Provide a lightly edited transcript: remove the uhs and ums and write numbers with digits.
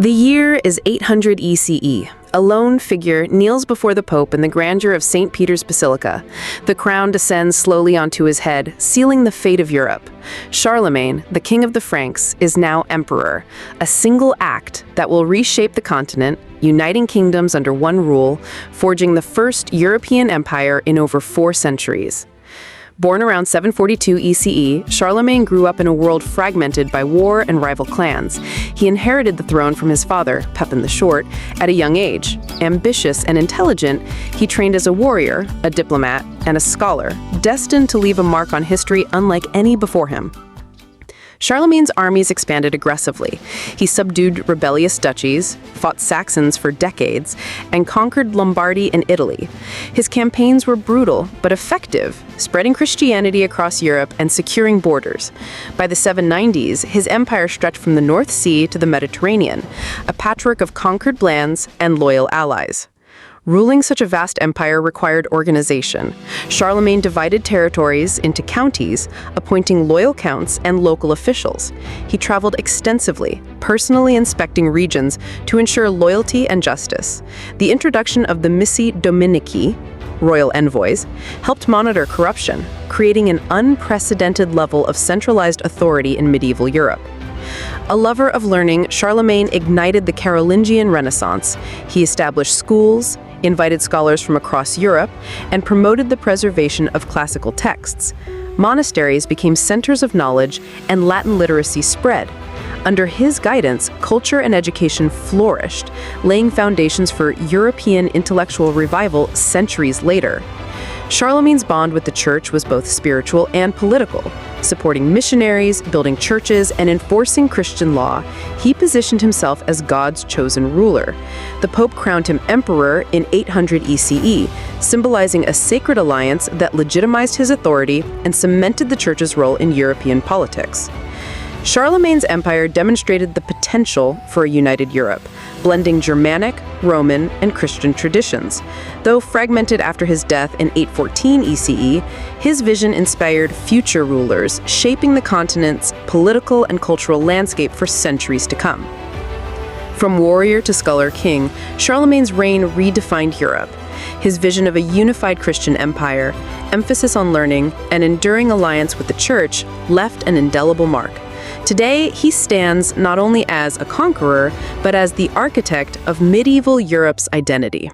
The year is 800 ECE. A lone figure kneels before the Pope in the grandeur of St. Peter's Basilica. The crown descends slowly onto his head, sealing the fate of Europe. Charlemagne, the king of the Franks, is now emperor, a single act that will reshape the continent, uniting kingdoms under one rule, forging the first European empire in over 4 centuries. Born around 742 ECE, Charlemagne grew up in a world fragmented by war and rival clans. He inherited the throne from his father, Pepin the Short, at a young age. Ambitious and intelligent, he trained as a warrior, a diplomat, and a scholar, destined to leave a mark on history unlike any before him. Charlemagne's armies expanded aggressively. He subdued rebellious duchies, fought Saxons for decades, and conquered Lombardy and Italy. His campaigns were brutal but effective, spreading Christianity across Europe and securing borders. By the 790s, his empire stretched from the North Sea to the Mediterranean, a patchwork of conquered lands and loyal allies. Ruling such a vast empire required organization. Charlemagne divided territories into counties, appointing loyal counts and local officials. He traveled extensively, personally inspecting regions to ensure loyalty and justice. The introduction of the missi dominici, royal envoys, helped monitor corruption, creating an unprecedented level of centralized authority in medieval Europe. A lover of learning, Charlemagne ignited the Carolingian Renaissance. He established schools, invited scholars from across Europe, and promoted the preservation of classical texts. Monasteries became centers of knowledge, and Latin literacy spread. Under his guidance, culture and education flourished, laying foundations for European intellectual revival centuries later. Charlemagne's bond with the church was both spiritual and political. Supporting missionaries, building churches, and enforcing Christian law, he positioned himself as God's chosen ruler. The Pope crowned him emperor in 800 ECE, symbolizing a sacred alliance that legitimized his authority and cemented the church's role in European politics. Charlemagne's empire demonstrated the potential for a united Europe, blending Germanic, Roman, and Christian traditions. Though fragmented after his death in 814 ECE, his vision inspired future rulers, shaping the continent's political and cultural landscape for centuries to come. From warrior to scholar king, Charlemagne's reign redefined Europe. His vision of a unified Christian empire, emphasis on learning, and enduring alliance with the Church left an indelible mark. Today, he stands not only as a conqueror, but as the architect of medieval Europe's identity.